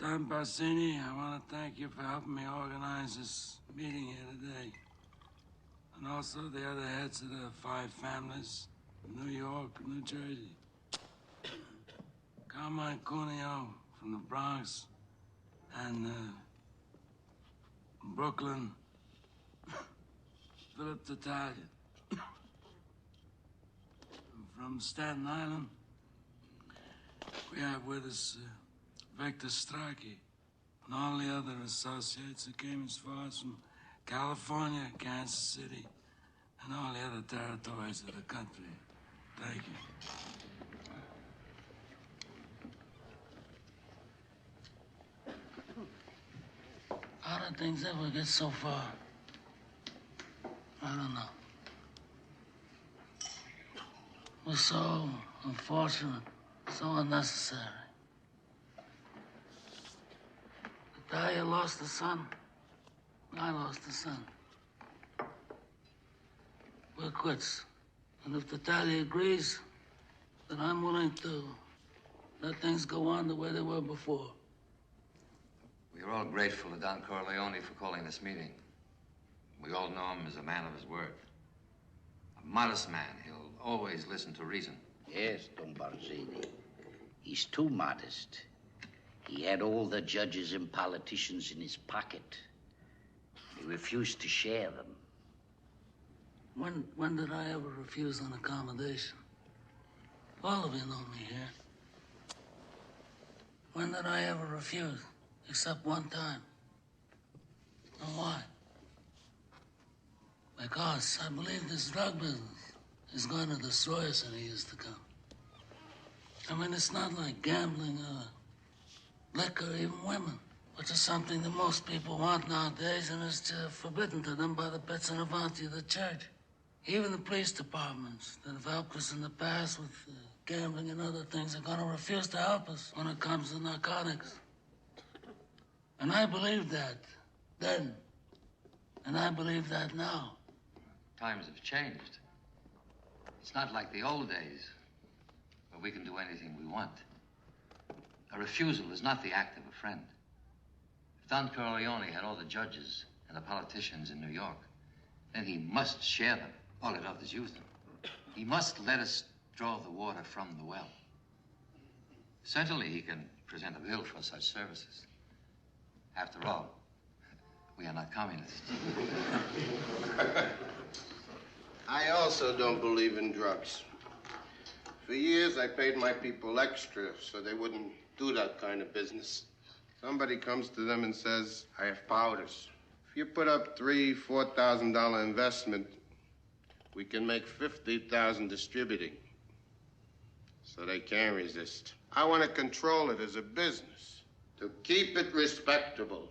Captain Bassini, I want to thank you for helping me organize this meeting here today. And also the other heads of the 5 families, New York, New Jersey. Carmine Cuneo from the Bronx, and Brooklyn, Philip Italian. From Staten Island, we have with us Victor Strachey and all the other associates who came as far as from California, Kansas City, and all the other territories of the country. Thank you. How did things ever get so far? I don't know. It was so unfortunate, so unnecessary. Natalia lost a son. I lost a son. We're quits. And if Natalia agrees, then I'm willing to let things go on the way they were before. We are all grateful to Don Corleone for calling this meeting. We all know him as a man of his word. A modest man. He'll always listen to reason. Yes, Don Barzini. He's too modest. He had all the judges and politicians in his pocket. He refused to share them. When did I ever refuse an accommodation? All of you know me here. When did I ever refuse? Except one time. And why? Because I believe this drug business is going to destroy us in the years to come. I mean, it's not like gambling or liquor, even women, which is something that most people want nowadays and is forbidden to them by the bits and avanti of the church. Even the police departments that have helped us in the past with gambling and other things are going to refuse to help us when it comes to narcotics. And I believed that then, and I believe that now. Times have changed. It's not like the old days, where we can do anything we want. A refusal is not the act of a friend. If Don Corleone had all the judges and the politicians in New York, then he must share them. All he does is use them. He must let us draw the water from the well. Certainly he can present a bill for such services. After all, we are not communists. I also don't believe in drugs. For years, I paid my people extra so they wouldn't do that kind of business. Somebody comes to them and says, I have powders. If you put up $3,000, $4,000 investment, we can make $50,000 distributing. So they can't resist. I want to control it as a business, to keep it respectable.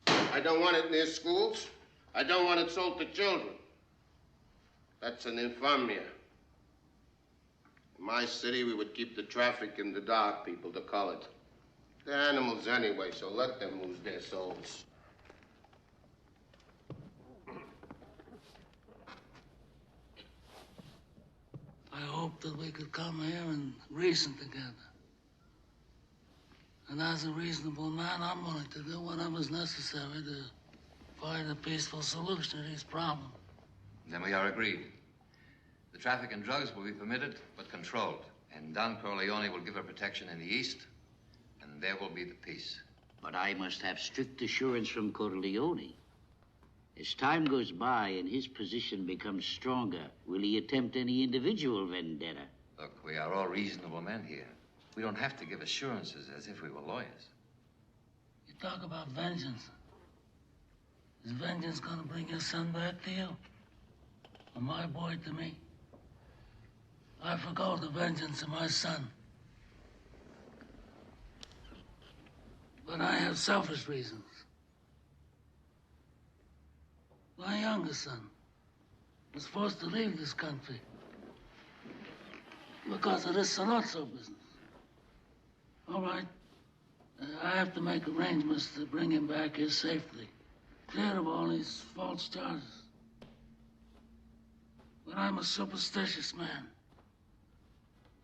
I don't want it near schools. I don't want it sold to children. That's an infamia. In my city, we would keep the traffic in the dark, people, the colored. They're animals anyway, so let them lose their souls. I hope that we could come here and reason together. And as a reasonable man, I'm willing to do whatever's necessary to find a peaceful solution to these problems. Then we are agreed. The traffic in drugs will be permitted, but controlled. And Don Corleone will give her protection in the East, and there will be the peace. But I must have strict assurance from Corleone. As time goes by and his position becomes stronger, will he attempt any individual vendetta? Look, we are all reasonable men here. We don't have to give assurances as if we were lawyers. You talk about vengeance. Is vengeance gonna bring your son back to you? Or my boy to me? I forgo the vengeance of my son. But I have selfish reasons. My youngest son was forced to leave this country because of this Salazzo business. All right, I have to make arrangements to bring him back here safely, cleared of all these false charges. But I'm a superstitious man.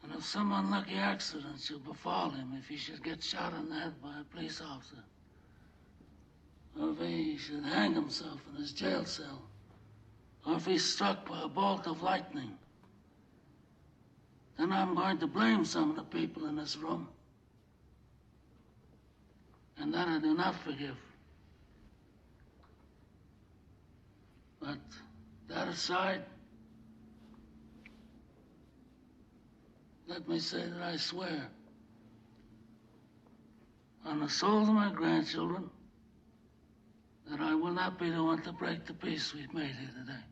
And if some unlucky accident should befall him, if he should get shot in the head by a police officer, or if he should hang himself in his jail cell, or if he's struck by a bolt of lightning, then I'm going to blame some of the people in this room. And that I do not forgive. But that aside, let me say that I swear on the souls of my grandchildren that I will not be the one to break the peace we've made here today.